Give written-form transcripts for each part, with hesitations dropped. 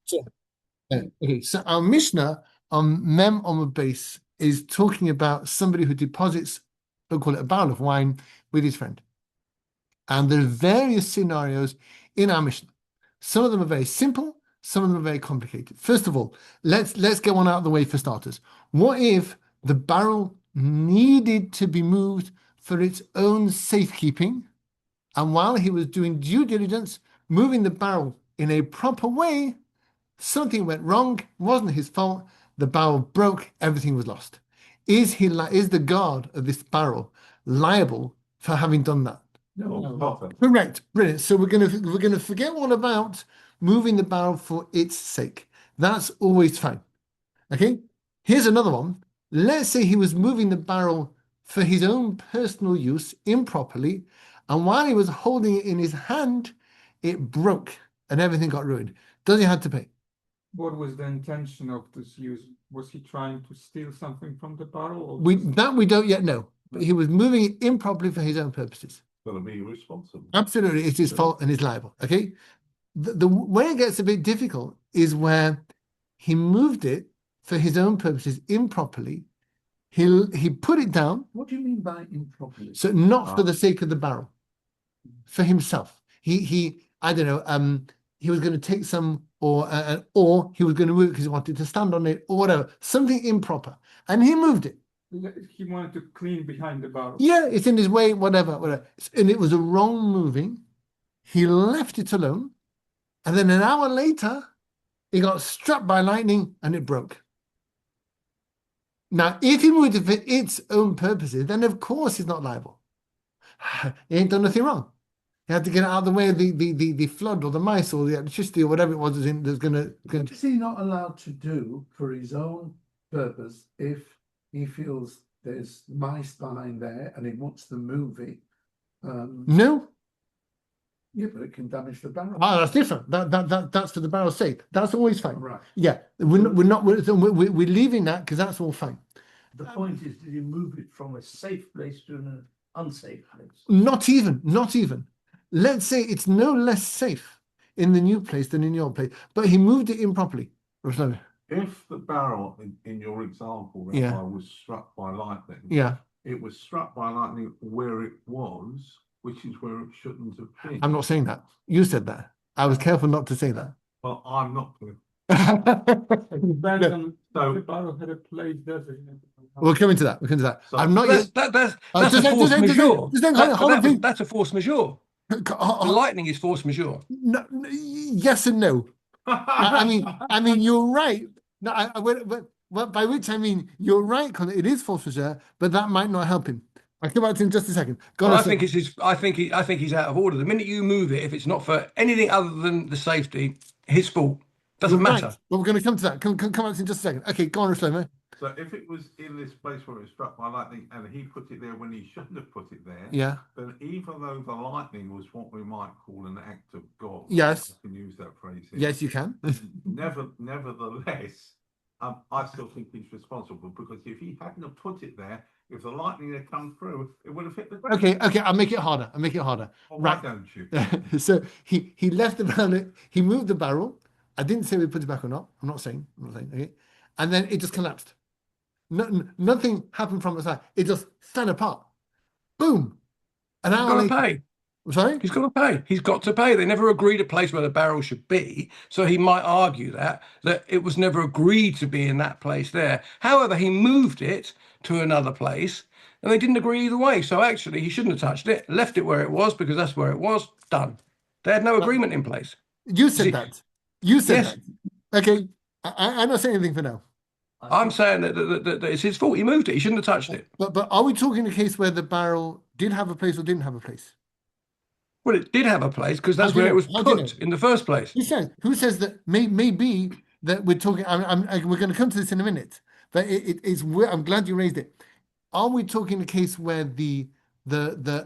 So, okay, so our Mishnah on Mem Omar base is talking about somebody who deposits, we'll call it a barrel of wine, with his friend. And there are various scenarios in our Mishnah. Some of them are very simple, some of them are very complicated. First of all, let's get one out of the way for starters. What if the barrel needed to be moved for its own safekeeping? And while he was doing due diligence, moving the barrel in a proper way, something went wrong, wasn't his fault, the barrel broke, everything was lost. Is the guard of this barrel liable for having done that? No. Correct. Brilliant. So we're gonna forget all about moving the barrel for its sake. That's always fine. Okay. Here's another one. Let's say he was moving the barrel for his own personal use improperly, and while he was holding it in his hand, it broke and everything got ruined. Does he have to pay? What was the intention of this use? Was he trying to steal something from the barrel? Or We don't yet know, but he was moving it improperly for his own purposes. Going to be responsible. Absolutely, it's his fault and he's liable. Okay, where it gets a bit difficult is where he moved it for his own purposes improperly. He put it down. What do you mean by improperly? So not for the sake of the barrel, for himself. He I don't know. He was going to take some, or he was going to move it because he wanted to stand on it, or whatever. Something improper, and he moved it. he wanted to clean behind the barrel. Yeah, it's in his way, whatever. And it was a wrong moving. He left it alone. And then an hour later, he got struck by lightning and it broke. Now, if he moved it for its own purposes, then of course he's not liable. He ain't done nothing wrong. He had to get out of the way of the flood or the mice or the electricity or whatever it was that's going to. What is he not allowed to do for his own purpose if he feels there's mice behind there and he wants to move it? No. Yeah, but it can damage the barrel. Oh, that's different. That's for the barrel's sake. That's always fine. Right. Yeah, we're leaving that because that's all fine. The point is, did you move it from a safe place to an unsafe place? Not even. Let's say it's no less safe in the new place than in your place, but he moved it improperly. If the barrel in your example, Yeah. was struck by lightning, Yeah, it was struck by lightning where it was, which is where it shouldn't have been. I'm not saying that. You said that. I was careful not to say that. Well, I'm not going to. The barrel had a place designated. We'll come into that. So I'm not That's yet. a force majeure. Hold That's a force majeure. The lightning is force majeure. No, yes and no. I mean, you're right. No, but by which I mean you're right, because it is force majeure, but that might not help him. I'll come back to him in just a second. I think it's his. I think he's out of order. The minute you move it, if it's not for anything other than the safety, his fault. Doesn't matter. Right. Well, we're going to come to that. Come back to him in just a second. Okay, go on, Shlomo. So if it was in this place where it was struck by lightning and he put it there when he shouldn't have put it there, Yeah. then even though the lightning was what we might call an act of God, Yes. I can use that phrase here. Yes, you can. Nevertheless, I still think he's responsible, because if he hadn't have put it there, if the lightning had come through, it would have hit the ground. Okay, I'll make it harder. Well, Right. why don't you? So he left the barrel, he moved the barrel. I didn't say we put it back or not. I'm not saying. Okay. And then it just collapsed. Nothing happened from the side. It just fell apart. Boom. An hour He's got to pay. Sorry? He's got to pay. He's got to pay. They never agreed a place where the barrel should be. So he might argue that it was never agreed to be in that place there. However, he moved it to another place and they didn't agree either way. So actually, he shouldn't have touched it, left it where it was because that's where it was. Done. They had no agreement in place. You said that. You said Yes. that. Okay. I'm not saying anything for now. I'm saying that it's his fault. He moved it. He shouldn't have touched it. But are we talking a case where the barrel did have a place or didn't have a place? Well, it did have a place because that's How do you where it was know? How do you put in the first place. Who says that maybe that we're talking, we're going to come to this in a minute, but I'm glad you raised it. Are we talking a case where the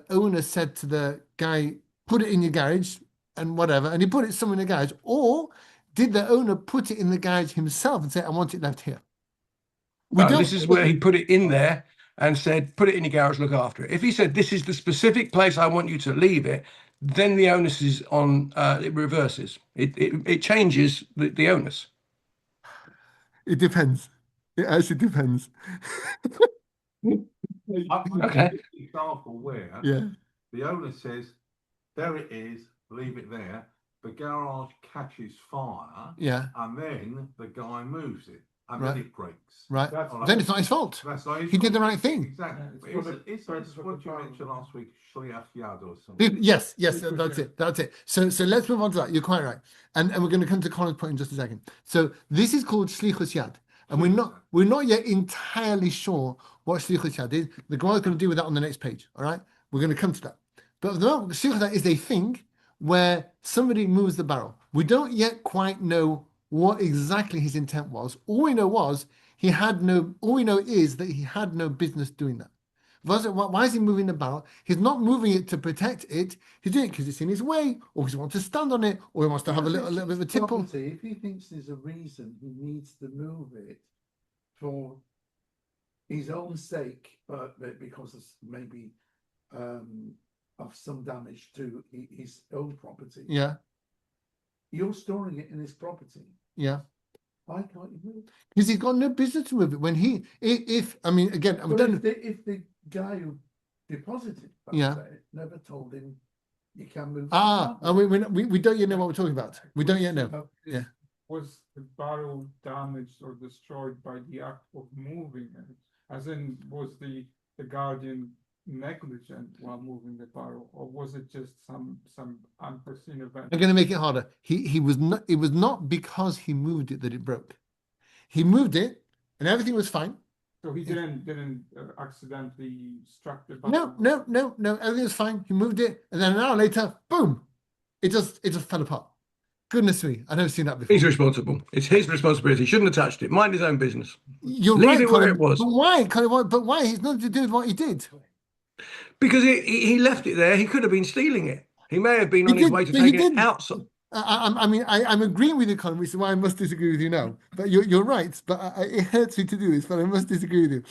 owner said to the guy, put it in your garage and whatever, and he put it somewhere in the garage, or did the owner put it in the garage himself and say, I want it left here? This is where he put it in there and said, put it in your garage, look after it. If he said, this is the specific place I want you to leave it, then the onus is on, it reverses. It changes the onus. It depends. It actually depends. I've Okay. an example where Yeah. the owner says, there it is, leave it there. The garage catches fire, Yeah. and then the guy moves it, and Right. then it breaks. Right. That's Then it's not his fault. That's not his He did the fault. right thing. Exactly. Yeah, it's for the It's purpose of what the you barrel. mentioned last week, shliach yad or something. Yes, Shlichus that's yad. it. That's it. So let's move on to that. You're quite right. And we're going to come to Colin's point in just a second. So this is called shlichus yad. And we're not yet entirely sure what shlichus yad is. The Gemara is going to deal with that on the next page. All right. We're going to come to that. But at the moment, shlichus yad is a thing where somebody moves the barrel. We don't yet quite know what exactly his intent was. All we know is that he had no business doing that. Why is he moving the barrel? He's not moving it to protect it. He's doing it because it's in his way, or because he wants to stand on it, or he wants to have a little bit of a tipple. Property, if he thinks there's a reason he needs to move it for his own sake, but because of maybe of some damage to his own property, Yeah, you're storing it in his property. yeah. Why can't you move it? Because he's got no business to move it. When if I mean, again, we But don't. if the guy who deposited that Yeah. there never told him you can move. And we don't yet know what we're talking about. We don't yet know. Yeah. Was the barrel damaged or destroyed by the act of moving it? As in, was the guardian negligent while moving the barrel, or was it just some unforeseen event? I'm going to make it harder. He was not. It was not because he moved it that it broke. He moved it, and everything was fine. So he didn't accidentally struck the No, barrel. no. Everything was fine. He moved it, and then an hour later, boom! It just fell apart. Goodness me, I've never seen that before. He's responsible. It's his responsibility. He shouldn't have touched it. Mind his own business. You're Leave right, it where Colin, it was. But why, Colin? But why? He's nothing to do with what he did. Because he left it there. He could have been stealing it. He may have been He on his did, way to but he taking it didn't. outside. I'm agreeing with you, Colin, which is why I must disagree with you now. But you're right. But it hurts me to do this, but I must disagree with you.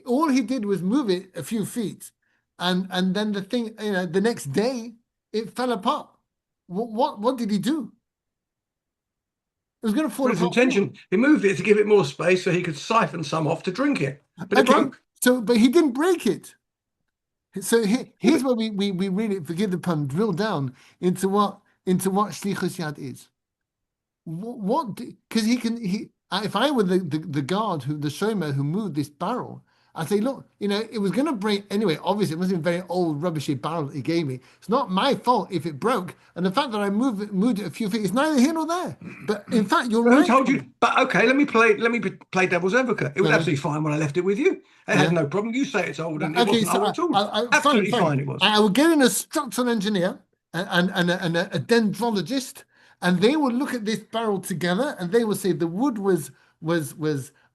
All he did was move it a few feet, and then the thing, the next day it fell apart. What did he do? It was going to fall For his apart. intention, he moved it to give it more space so he could siphon some off to drink it. But it broke. So, but he didn't break it. So here's where we really, forgive the pun, drill down into what shlichus yad is. Because if I were the guard the shomer who moved this barrel, I'd say, look, it was going to break anyway. Obviously, it must have been a very old rubbishy barrel that he gave me. It's not my fault if it broke, and the fact that I moved it a few feet is neither here nor there. But in fact, you're Who right. told you? But okay, let me play devil's advocate. It was absolutely fine when I left it with you. It had no problem. You say it's old, and it wasn't old at all. Absolutely fine. It was. I would get in a structural engineer and a dendrologist, and they would look at this barrel together, and they would say the wood was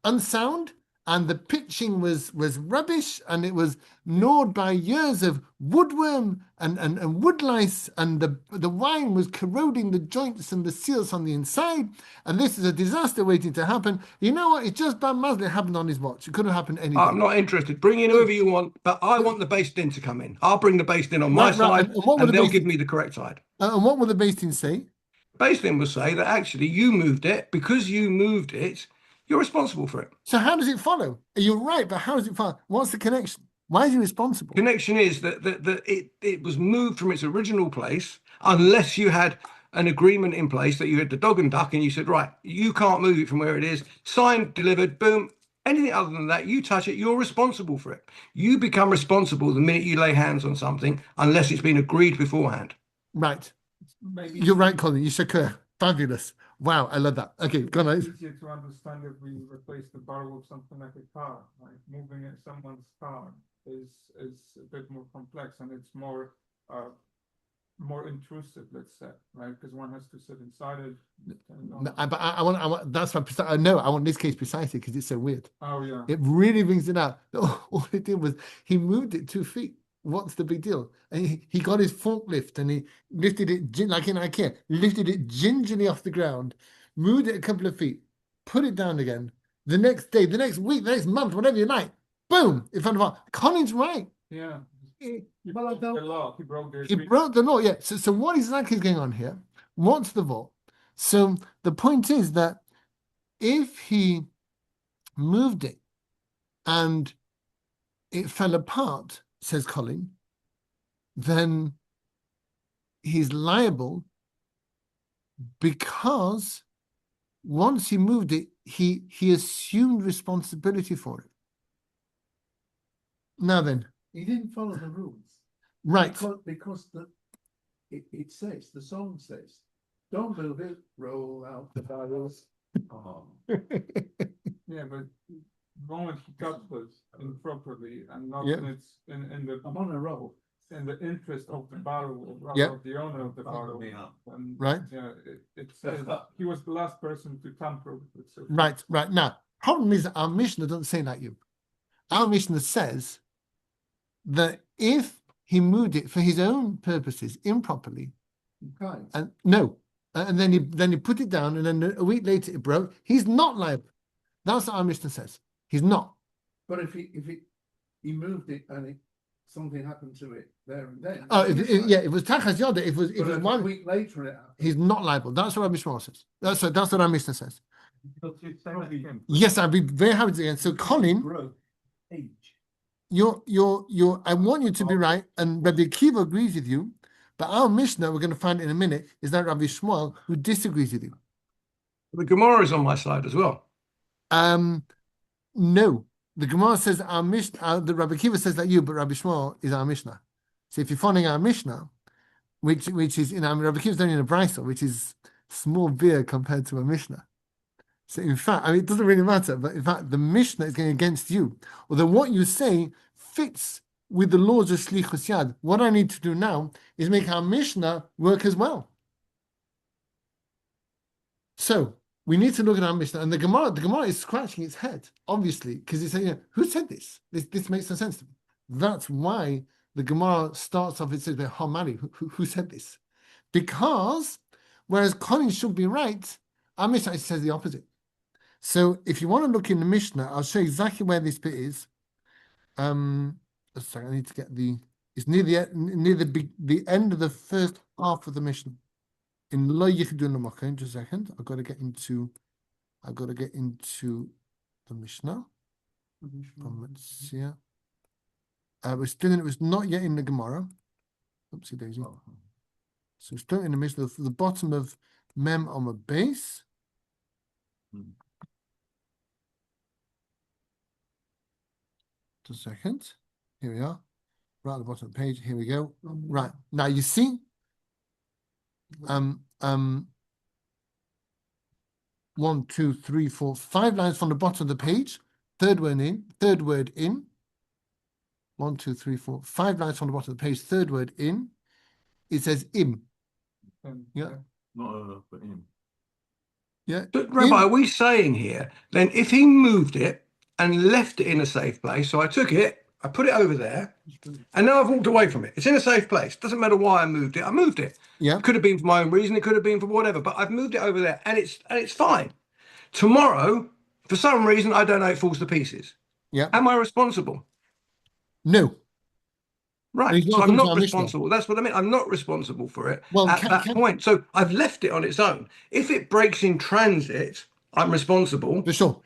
unsound, and the pitching was rubbish, and it was gnawed by years of woodworm and wood lice, and the wine was corroding the joints and the seals on the inside, and this is a disaster waiting to happen. You know what? It's just bad Muslim. It happened on his watch. It could have happened any day. I'm not interested. Bring in whoever you want, but I want the based in to come in. I'll bring the based in on my side, and they'll give me the correct side. And what will the based in say? Based in will say that actually you moved it. Because you moved it, you're responsible for it. So how does it follow? You're right, but how does it follow? What's the connection? Why is he responsible? Connection is that it was moved from its original place unless you had an agreement in place that you had the dog and duck and you said, right, you can't move it from where it is. Signed, delivered, boom. Anything other than that, you touch it, you're responsible for it. You become responsible the minute you lay hands on something unless it's been agreed beforehand. Right. Maybe You're right, Colin. You should. Fabulous. Wow, I love that. Okay, go on. it's easier to understand if we replace the barrel with something like a car. Like moving it someone's car is a bit more complex, and it's more intrusive, let's say, right? Because one has to sit inside it. But I want that's my I want this case precisely because it's so weird. Oh yeah. It really brings it out. All it did was he moved it 2 feet. What's the big deal? And he got his forklift and he lifted it like in IKEA, lifted it gingerly off the ground, moved it a couple of feet, put it down again. The next day, the next week, the next month, whatever you like, boom, in front of our. Colin's right. Yeah. Well, I The don't. law, he broke the He agreement. broke the law, yeah. So what exactly is going on here? What's the vault? So the point is that if he moved it and it fell apart, says Colin, then he's liable because once he moved it, he assumed responsibility for it. Now then, He didn't follow the rules. right. Because it says, the song says, don't move it, roll out the barrels. Oh. Yeah, but the moment he cut was improperly and not Yeah. in its, in the, I'm on a roll. in the interest of the barrel, Yeah. of the owner of the barrel. And, Right. yeah, he was the last person to tamper with it. So Right. Now, problem is that our Mishnah doesn't say like you. Our Mishnah says that if he moved it for his own purposes improperly, Okay. and no, and then he put it down, and then a week later it broke, he's not liable. That's what our Mishnah says. He's not. But if he moved it and something happened to it there and then. Oh, it was Tachas Yoda. If it was a one, week later it happened. he's not liable. That's what our Mishnah says. That's what our Mishnah says. Could you say that again? Yes, I'd be very happy to again. So, Colin, Growth, age. I want you to be right, and Rabbi Akiva agrees with you, but our Mishnah, we're going to find in a minute, is that Rabbi Shmuel who disagrees with you. The Gemara is on my side as well. No, the Gemara says our Mishnah, the Rabbi Akiva says that you, but Rabbi Shmuel is our Mishnah. So if you're following our Mishnah, which is, Rabbi Akiva is only in a brisa, which is small beer compared to a Mishnah. So in fact, it doesn't really matter, but in fact, the Mishnah is going against you. Although what you say fits with the laws of Shlichus Yad. What I need to do now is make our Mishnah work as well. So we need to look at our Mishnah, and the Gemara is scratching its head, obviously, because it's saying, who said this? This makes no sense to me. That's why the Gemara starts off, it says, Hamari, who said this? Because, whereas Colin should be right, our Mishnah says the opposite. So if you want to look in the Mishnah, I'll show you exactly where this bit is. Sorry, I need to get it's near the end of the first half of the Mishnah. In Lo Yichdu L'Mokaim, just a second. I've got to get into the Mishnah. Bava Metsia. It was not yet in the Gemara. Oopsie daisy. So still in the Mishnah, the bottom of Mem on the base. Just a second. Here we are. Right at the bottom of the page. Here we go. Right. Now you see, 1, 2, 3, 4, 5 lines from the bottom of the page. Third word in. 1, 2, 3, 4, 5 lines from the bottom of the page. Third word in. It says im. Yeah. Not but him. Yeah. But Rabbi, are we saying here, then if he moved it and left it in a safe place, so I took it, I put it over there, and now I've walked away from it. It's in a safe place. Doesn't matter why I moved it. I moved it. Yeah. It could have been for my own reason. It could have been for whatever, but I've moved it over there, and it's fine. Tomorrow, for some reason, I don't know, it falls to pieces. Yeah. Am I responsible? No. Right. He's So not I'm according to not our Mishnah. responsible. That's what I mean. I'm not responsible for it Well, at that point. So I've left it on its own. If it breaks in transit, I'm responsible. For sure.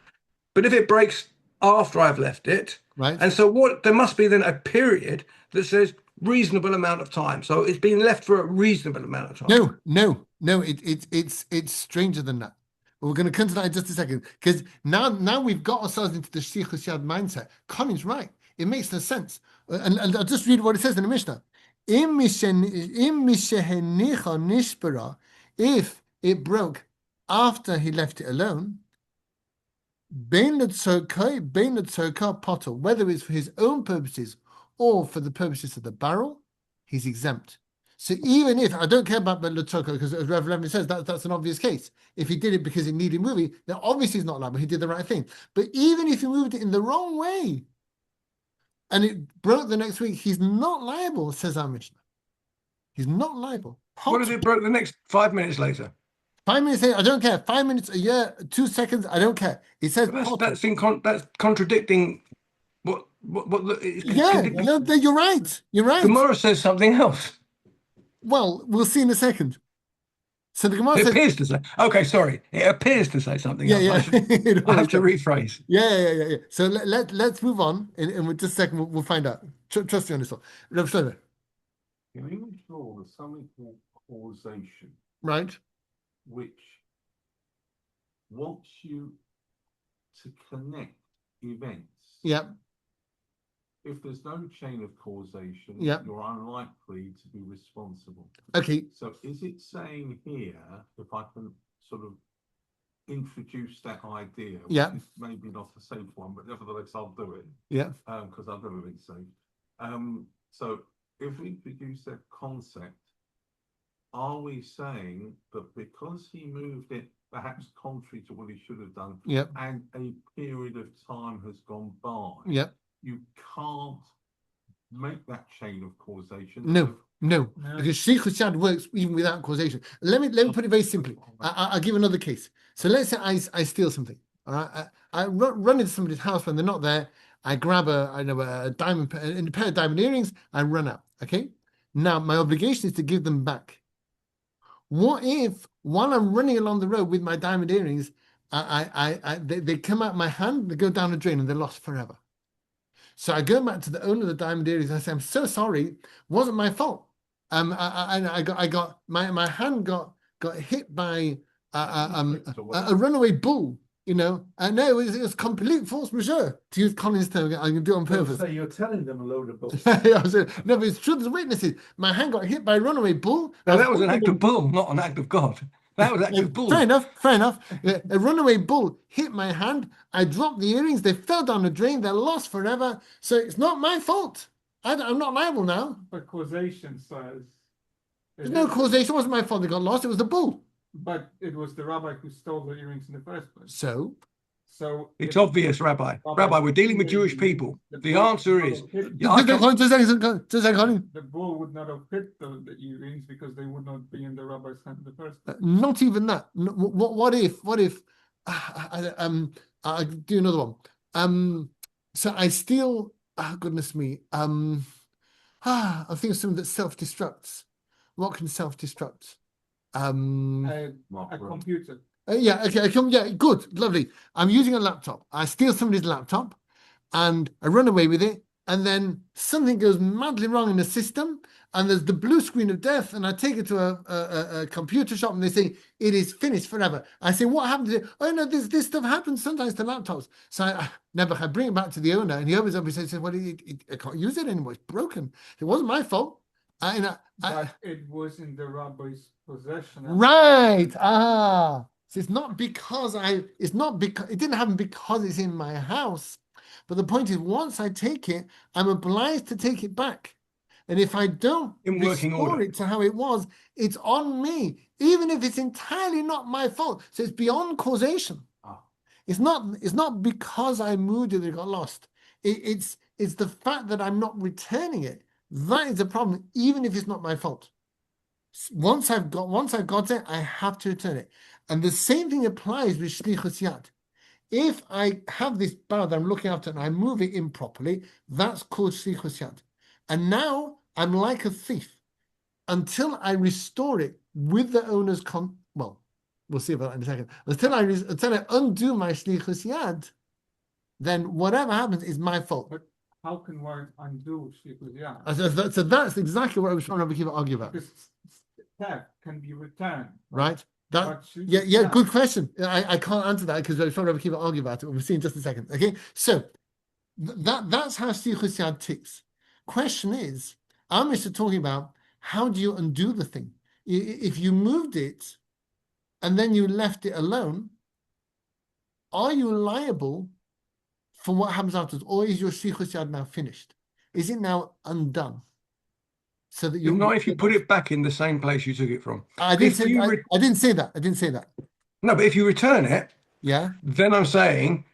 But if it breaks after I've left it, Right. and so there must be then a period that says reasonable amount of time. So it's been left for a reasonable amount of time. No. It's stranger than that. But we're going to come to that in just a second, because now we've got ourselves into the Shlichus Yad mindset. Colin's right. It makes no sense. And I'll just read what it says in the Mishnah. If it broke after he left it alone, whether it's for his own purposes or for the purposes of the barrel, he's exempt. So even if, I don't care about the Tzorka, because as Rev. Levin says, that's an obvious case. If he did it because he needed moving, then obviously he's not liable. He did the right thing. But even if he moved it in the wrong way, and it broke the next week, he's not liable, says our Mishnah. He's not liable. What if it broke the next 5 minutes later? 5 minutes later, I don't care. 5 minutes, a year, 2 seconds, I don't care. It says That's contradicting Yeah, no, you're right. You're right. Gemara says something else. Well, we'll see in a second. So the Gemara It says, appears to say. Okay, sorry. It appears to say something yeah, else. yeah. I have to rephrase. Yeah. So let's move on, and just a second we'll find out. Trust me on this one. Rav Shlomo, In English law, there's something called causation, right? which wants you to connect events. Yeah, If there's no chain of causation, Yeah. you're unlikely to be responsible. okay. So is it saying here, if I can sort of introduce that idea, which Yeah. is maybe not a safe one, but nevertheless I'll do it, Yeah, because I've never been safe. So if we introduce that concept, are we saying that because he moved it perhaps contrary to what he should have done, yeah, and a period of time has gone by, yeah. you can't make that chain of causation? No, no, No. because Shlichus Yad works even without causation. Let me put it very simply. I'll give another case. So let's say I steal something. All right, I run into somebody's house when they're not there. I grab a diamond a pair of diamond earrings. I run out. Okay. Now my obligation is to give them back. What if while I'm running along the road with my diamond earrings, they come out my hand, they go down the drain, and they're lost forever? So I go back to the owner of the diamond earrings and I say, "I'm so sorry, wasn't my fault. I got my hand got hit by a runaway bull. No, it was complete force majeure, to use Colin's term. I can do it on purpose." So you're telling them a load of bullshit. I said, no, but it's true. There's witnesses. My hand got hit by a runaway bull. Now, that was an act of bull, not an act of God. That was act of bull. Fair enough. A runaway bull hit my hand. I dropped the earrings. They fell down the drain. They're lost forever. So it's not my fault. I'm not liable now. But causation says. There's no causation. It wasn't my fault they got lost. It was the bull. But it was the rabbi who stole the earrings in the first place. So So It's if obvious, Rabbi. Rabbi, we're dealing with Jewish people. The bull answer would is, not have hit- yeah, I can- just a second, Colin. the bull would not have hit the earrings because they would not be in the rabbi's hand in the first place. Not even that. What if I do another one. So I steal. Goodness me. I think of something that self-destructs. What can self-destruct? A Mark, computer. Yeah, okay, yeah, good, lovely. I'm using a laptop. I steal somebody's laptop and I run away with it, and then something goes madly wrong in the system, and there's the blue screen of death, and I take it to a computer shop and they say it is finished forever. I say, what happened to it? Oh no, this stuff happens sometimes to laptops. So I bring it back to the owner, and he opens up and says, well, I can't use it anymore. It's broken. It wasn't my fault. But it was in the rabbi's possession. Right. So it's not because it didn't happen because it's in my house. But the point is, once I take it, I'm obliged to take it back. And if I don't In working restore order. it to how it was, it's on me, even if it's entirely not my fault. So it's beyond causation. Ah. It's not because I moved it that it got lost. It's the fact that I'm not returning it. That is a problem, even if it's not my fault. Once I've got it, I have to return it. And the same thing applies with Shlichus Yad. If I have this bar that I'm looking after and I move it improperly, that's called Shlichus Yad. And now I'm like a thief until I restore it with the owner's well, we'll see about that in a second. Until I undo my Shlichus Yad, then whatever happens is my fault. But how can one undo shlichus yad? So that's exactly what I was trying to argue about. Because theft can be returned. Right? That But shlichus yeah, yad- good question. I can't answer that because I'm trying to keep arguing about it. We'll see in just a second. Okay, so that's how Shlichus Yad ticks. Question is, I'm Mr. talking about how do you undo the thing? If you moved it and then you left it alone, are you liable for what happens afterwards, or is your Shlichus Yad now finished? Is it now undone? So that Not if you put it back in the same place you took it from. I didn't If say you I didn't say that. I didn't say that. No, but if you return it, Yeah. then I'm saying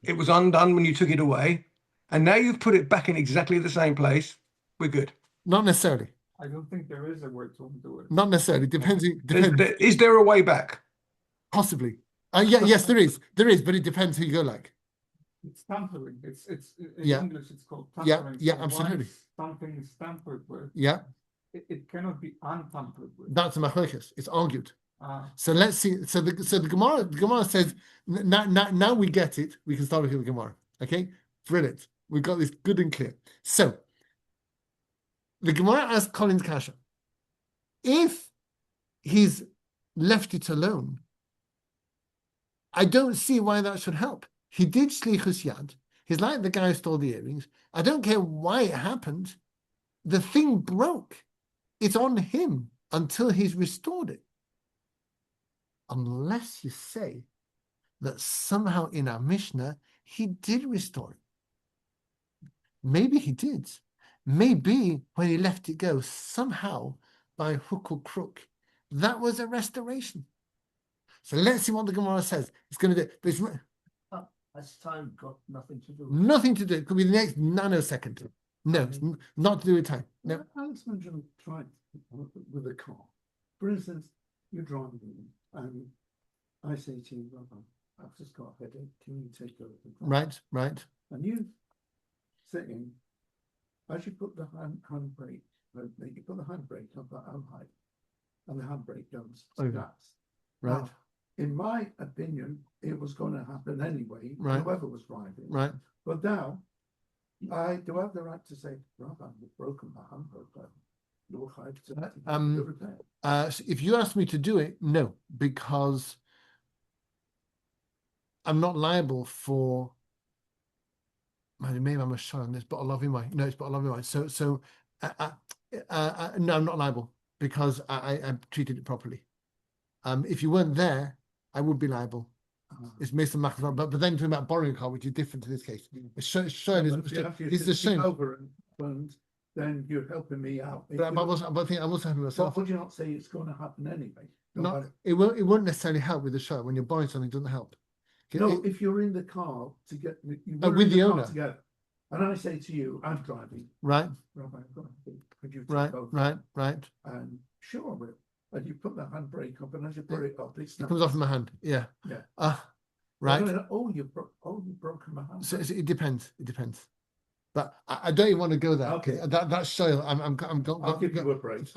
it was undone when you took it away, and now you've put it back in exactly the same place. We're good. Not necessarily. I don't think there is a way to undo it. Not necessarily. Depends. Is there a way back? Possibly. Yes, there is. There is, but it depends who you go like. It's tampering. It's in Yeah. English it's called Yeah, tampering. yeah, So absolutely. once something is tampered with, Yeah, it cannot be untampered with. that's a machlokes. It's argued. Ah, So let's see. So the Gemara says now we get it. We can start with the Gemara. Okay, brilliant. We got this good and clear. So the Gemara asked Collins Kasha, if he's left it alone, I don't see why that should help. He did shlichus yad. He's like the guy who stole the earrings. I don't care why it happened. The thing broke. It's on him until he's restored it. Unless you say that somehow in our Mishnah, he did restore it. Maybe he did. Maybe when he let it go, somehow by hook or crook, that was a restoration. So let's see what the Gemara says. It's going to do. But it's Has time got nothing to do? nothing to do. It could be the next nanosecond. No, it's not to do with time. No. Alex mentioned tried with a car. For instance, you're driving and I say to you, Robert, I've just got a headache. Can you take over the car? Right, right. And you sitting, as you put the handbrake, you put the handbrake up that high, and the handbrake goes to Okay. gas. Right, Now, in my opinion, it was going to happen anyway, Right. whoever was driving. right. But now, I do have the right to say, Rabbi, you've broken my handbrake. You're right to Um, repair. So if you ask me to do it, no, because I'm not liable for. Maybe I'm a shy on this, but I love him. No, it's but I love him. So, no, I'm not liable because I treated it properly. If you weren't there, I would be liable. It's Mason Mac, but then talking about borrowing a car, which is different to this case. It's showing. But if you have This is a to shame. take over and then you're helping me out. But I was helping myself. Would you not say it's going to happen anyway? Not, it won't necessarily help with the show. When you're buying something, it doesn't help. No, if you're in the car to get you were with in the car owner. together, and I say to you, I'm driving, Right, Rabbi, I've got to could you take right, over? right. And sure, I will. And you put the handbrake up, and as you put it up, It comes off my hand. Yeah. Yeah. Right. You've broken my hand. So it depends. It depends. But I don't even want to go there. Okay. That's show. I'll give you a break.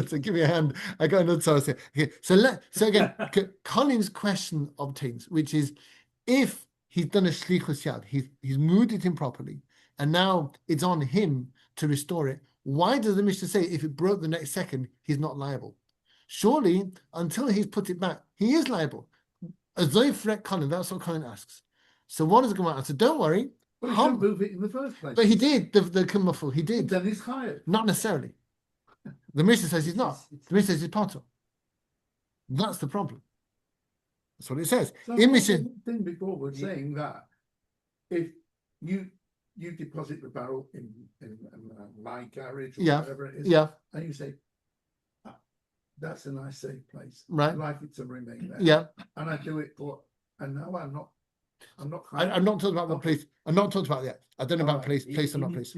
So give me a hand. I got another source here. Okay. So again, Colin's question obtains, which is if he's done a shlichus yad, he's moved it in properly, and now it's on him to restore it. Why does the Mishnah say if it broke the next second, he's not liable? Surely, until he's put it back, he is liable. As though fret Colin, that's what Colin asks. So what does the Gemara answer? Don't worry. But he shouldn't move it in the first place. But he did, the Kumuffle, he did. Then he's hired. Not necessarily. The Mishnah says he's not. The Mishnah says he's Potter. That's the problem. That's what it says. So In the Mishnah, thing before was saying that if you deposit the barrel in my garage or Yeah, whatever it is, yeah, and you say, that's a nice safe place. Right. I'd like it to remain there. yeah. And I do it and now I'm not I'm not talking about the police. I'm not talking about that. I don't know about police or not police.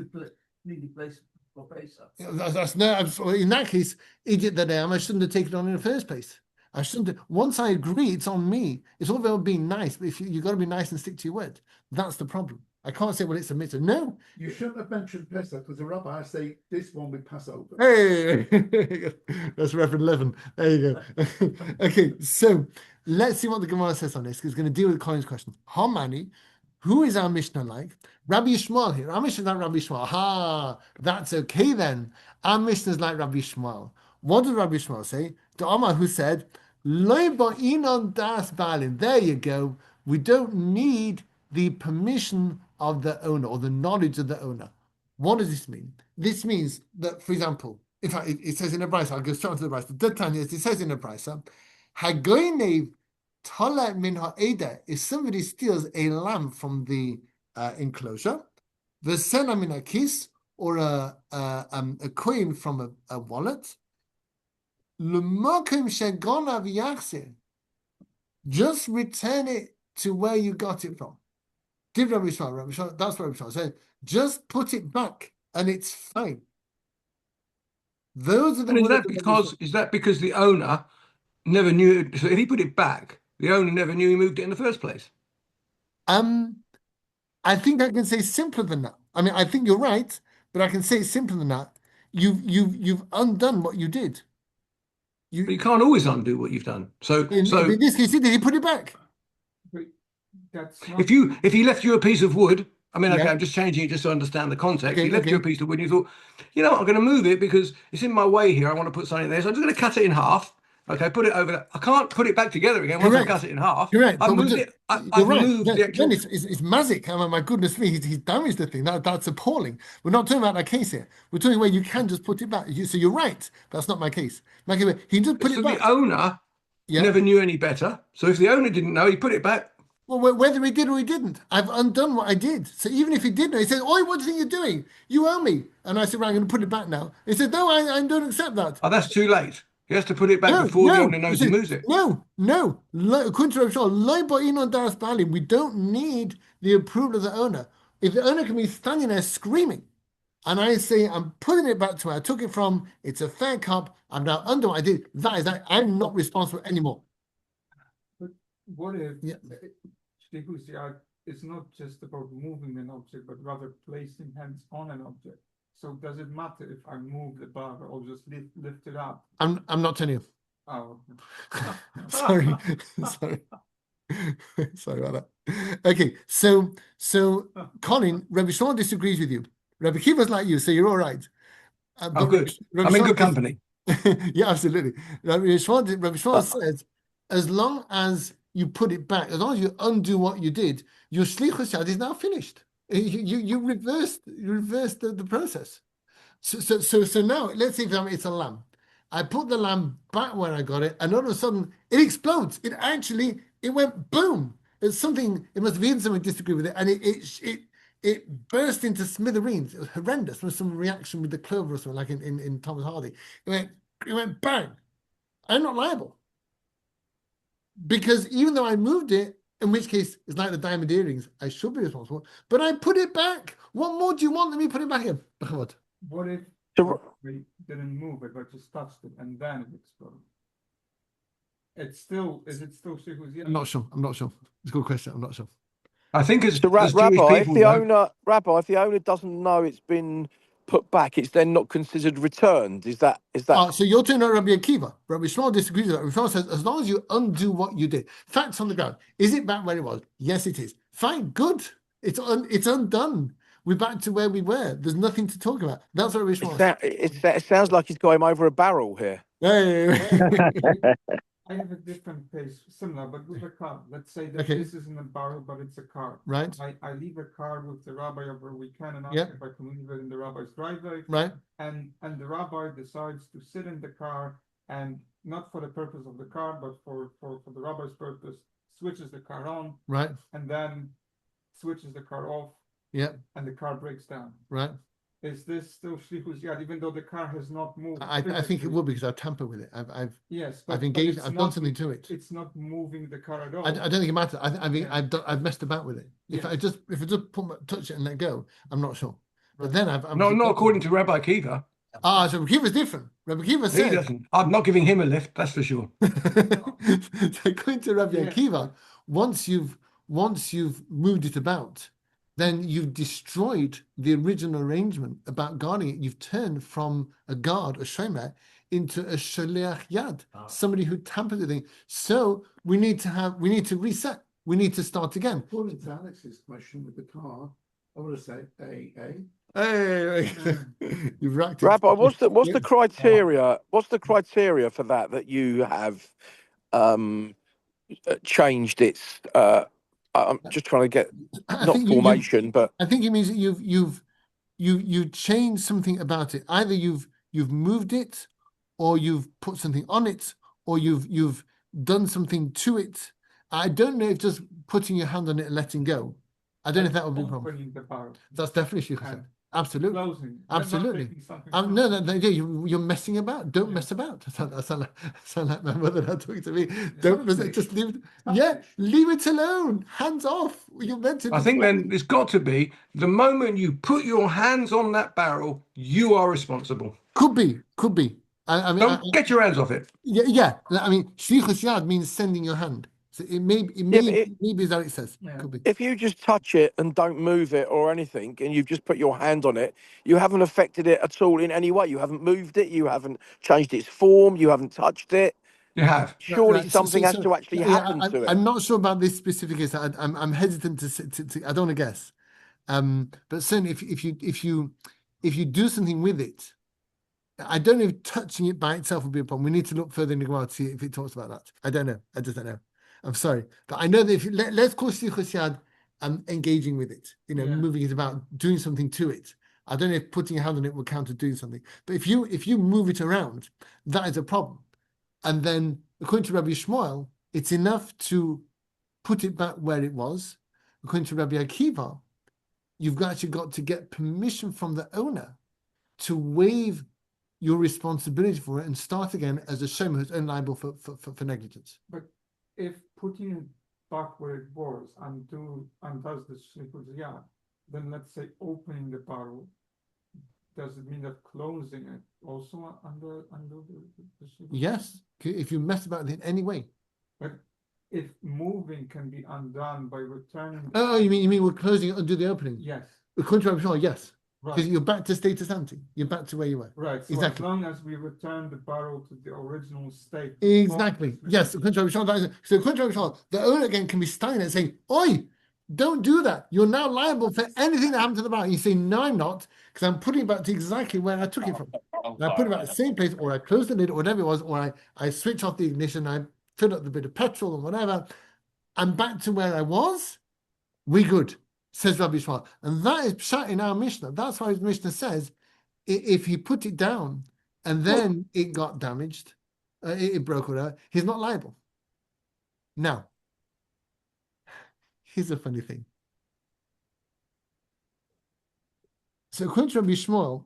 Really place for place up. That's no. In that case, idiot that I am, I shouldn't have taken it on in the first place. I shouldn't have. Once I agree, it's on me. It's all about being nice, but if you got to be nice and stick to your word. That's the problem. I can't say, well, it's a mitzvah. No. You shouldn't have mentioned Pesach because the rabbi say this one we pass over. Hey, that's Reverend Levin. There you go. Okay, so let's see what the Gemara says on this. Because it's going to deal with Colin's question. How many? Who is our Mishnah like? Rabbi Yishmael here. Our Mishnah is like Rabbi Yishmael. Ha, that's okay then. Our Mishnah is like Rabbi Yishmael. What did Rabbi Yishmael say? To Omar, who said, Loi ba'inon das balin. There you go. We don't need the permission of the owner or the knowledge of the owner. What does this mean? This means that, for example, if it says in a brisa, I'll go straight to the brisa. The Tanya, it says in a brisa, Hagoinev Tola min ha'eda, if somebody steals a lamb from the enclosure, the sena min kis, or a coin from a wallet, l'makom shegonav yachzir, just return it to where you got it from. Did Rabbi Yishmael, that's what Rabbi Yishmael said. Just put it back, and it's fine. Those are the. And words is that because the owner never knew? So if he put it back, the owner never knew he moved it in the first place. I think I can say simpler than that. I mean, I think you're right, but I can say simpler than that. You've undone what you did. But you You can't always undo what you've done. So in this case, did he put it back? But that's not. if he left you a piece of wood, I mean, okay, Yeah. I'm just changing it just to understand the context. He Okay. left you a Okay. piece of wood and you thought, you know what, I'm going to move it because it's in my way here. I want to put something there. So I'm just going to cut it in half. Okay, put it over there. I can't put it back together again once I've cut Correct. it in half. Correct. I've But we're moved just, it. you're I've right. moved the Then actual. it's magic. I mean, my goodness me, he's damaged the thing. That's appalling. We're not talking about that case here. We're talking where you can just put it back. So you're right. That's not my case. My case, he just put it So the back. owner Yeah. never knew any better. So if the owner didn't know, he put it back. Well, whether he did or he didn't, I've undone what I did. So even if he did know, he said, "Oi, what do you think you're doing? You owe me." And I said, "Right, I'm going to put it back now." He said, "No, I don't accept that." Oh, that's too late. He has to put it back No, before the no. owner He knows he said, moves it. "No, no." According to Rabbi Shaul, "Lo bo'ino daras ba'alim." We don't need the approval of the owner. If the owner can be standing there screaming, and I say, "I'm putting it back to where I took it from. It's a fair cup. I'm now under what I did." That is that. I'm not responsible anymore. But what if Yeah. Shlichus Yad is not just about moving an object, but rather placing hands on an object? So does it matter if I move the bar or just lift it up? I'm not telling you. Oh, Sorry, sorry. Sorry about that. Okay, so Colin, Rabbi Shimon disagrees with you. Rabbi Kiva's like you, so you're all right. Oh, But good. Rabbi I'm in Shimon good company. yeah, absolutely. Rabbi Shimon says, as long as you put it back, as long as you undo what you did, your shlichus yad is now finished. You reversed the process. So now let's say it's a lamb. I put the lamb back where I got it, and all of a sudden it explodes. It went boom. It's something. It must have been something disagree with it, and it burst into smithereens. It was horrendous. There was some reaction with the clover or something, like in Thomas Hardy. It went bang. I'm not liable because even though I moved it, in which case it's like the diamond earrings, I should be responsible. But I put it back. What more do you want? Let me put it back in. what if So, we didn't move it, but just touched it and then it exploded? Is it still Shlichus Yad? I'm not sure. It's a good question. I'm not sure. I think as Jewish Rabbi, people, though, if the owner doesn't know it's been put back, it's then not considered returned. Is that So you're talking about Rabbi Akiva. Rabbi Shmuel disagrees with that. Rabbi Shmuel says, as long as you undo what you did, facts on the ground. Is it back where it was? Yes, it is. Fine, good. It's undone. We're back to where we were. There's nothing to talk about. That's what Rabbi Shmuel says. it sounds like he's got him over a barrel here. I have a different case, similar, but with a car. Let's say that Okay. this isn't a barrel, but it's a car. Right, I leave a car with the rabbi over a weekend and ask Yeah. if I can leave it in the rabbi's driveway. right, And the rabbi decides to sit in the car and not for the purpose of the car, but for the rabbi's purpose, switches the car on right, and then switches the car off yeah, and the car breaks down. right. Is this still Shlichus Yad, even though the car has not moved? I think it physically? will because I've tampered with it. Yes, I've but engaged. it's I've done not- something to it. It's not moving the car at all. I don't think it matters. I mean, Yeah. I've messed about with it. If Yes. I just touch it and let go, I'm not sure. But Right. then I'm not according to Rabbi Kiva. So Rabbi Kiva's different. Rabbi Kiva He said, doesn't. I'm not giving him a lift, that's for sure. according to Rabbi Yeah. Akiva, once you've moved it about, then you've destroyed the original arrangement about guarding it. You've turned from a guard, a shomer, into a shaliach yad, somebody who tampered with it. So we need to reset. We need to start again. According to Alex's question with the car, I would have said A. Hey, you've racked it. Rabbi, what's the Yeah. criteria? What's the criteria for that you have changed its? I'm just trying to get I not think formation, but I think it means that you've changed something about it. Either you've moved it, or you've put something on it, or you've done something to it. I don't know if just putting your hand on it and letting go. I don't know if that would be a problem. Opening the barrel. That's definitely shlichus. And Absolutely. Closing. Absolutely. Not taking something No, from- yeah, you're messing about. Don't Yeah. mess about. I sound like my mother now talking to me. Don't mess. Selfish. Just leave it. Yeah, leave it alone. Hands off. You're meant to. I think then it's got to be the moment you put your hands on that barrel, you are responsible. Could be. I mean, Don't get your hands off it. yeah. I mean, shlichus yad means sending your hand. So it may Yeah, but be as how it says. Yeah. Could be. if you just touch it and don't move it or anything, and you've just put your hand on it, you haven't affected it at all in any way. You haven't moved it. You haven't changed its form. You haven't touched it. You have. Surely Right, something has to actually happen to it. I'm not sure about this specific case. I'm hesitant to I don't want to guess. But certainly if you do something with it, I don't know if touching it by itself would be a problem. We need to look further in the Gemara to see if it talks about that. I don't know. I just don't know. I'm sorry, but I know that if let's call Shlichus Yad engaging with it, Yeah. moving it about, doing something to it. I don't know if putting your hand on it will count as doing something. But if you move it around, that is a problem. And then according to Rabbi Shmuel, it's enough to put it back where it was. According to Rabbi Akiva, you've actually got to get permission from the owner to waive your responsibility for it and start again as a shomer who's only liable for negligence. But if putting it back where it was undoes the shlichus yad, then let's say opening the barrel, does it mean that closing it also under the shlichus? Yes, if you mess about it in any way. But if moving can be undone by returning. Oh, you mean we're closing it undo the opening? Yes, According to Rabbi Shmuel, yes. Because right, you're back to status ante. You're back to where you were. right. So Exactly. as long as we return the barrel to the original state. Exactly. before- Yes. According to Rabbi Shmuel, that is, so according to Rabbi Shmuel, the owner again can be standing there saying, "Oi, don't do that. You're now liable for anything that happened to the barrel." You say, "No, I'm not, because I'm putting it back to exactly where I took it from. And I put it back the same place, or I closed the lid, or whatever it was, or I switch off the ignition, I fill up the bit of petrol or whatever. I'm back to where I was. We good," says Rabbi Shmuel. And that is pshat in our Mishnah. That's why his Mishnah says, if he put it down and then it got damaged, it broke or whatever, he's not liable. Now, here's a funny thing. So according to Rabbi Shmuel,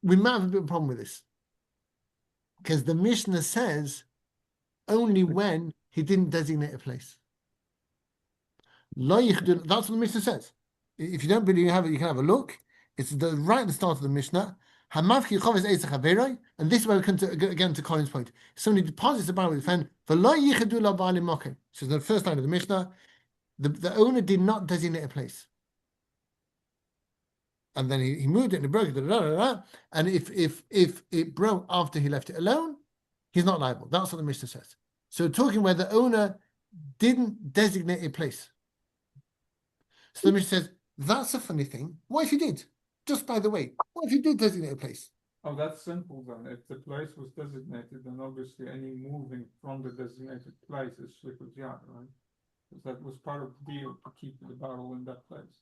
we might have a bit of a problem with this. Because the Mishnah says only when he didn't designate a place. That's what the Mishnah says. If you don't believe you have it, you can have a look. It's right at the start of the Mishnah. And this is where we come to again to Colin's point. Somebody deposits a barrel with a friend. So the first line of the Mishnah, the owner did not designate a place. And then he moved it and it broke it. And if it broke after he left it alone, he's not liable. That's what the Mishnah says. So talking where the owner didn't designate a place. So the Mishnah says, that's a funny thing. What if you did? Just by the way, what if you did designate a place? Oh, that's simple then. If the place was designated, then obviously any moving from the designated place is shlichus yad, right? Because that was part of the deal to keep the barrel in that place.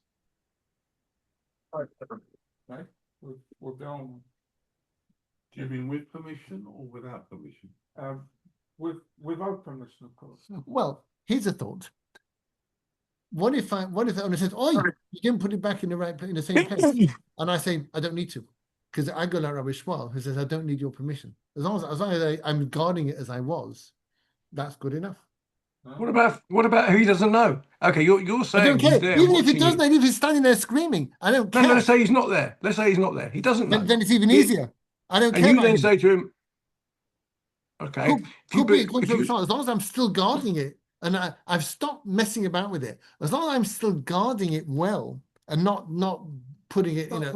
Right? With the owner. Do you mean with permission or without permission? Without permission, of course. Well, here's a thought. What if the owner says, "Oh, you didn't put it back in the right place, in the same place," and I say, "I don't need to," because I go like Rabbi Shmuel, who says, "I don't need your permission. As long as I'm guarding it as I was, that's good enough." What about who he doesn't know? Okay, you're I saying don't care. he's there Even if it watching doesn't, you. even if he's standing there screaming, I don't No, care. let's say he's not there. Let's say he's not there. He doesn't know. Then it's even He- easier. I don't And care. you about then him. say to him, okay, Could be according to if you- Rabbi Shmuel, as long as I'm still guarding it and I've stopped messing about with it, as long as I'm still guarding it well and not putting it in a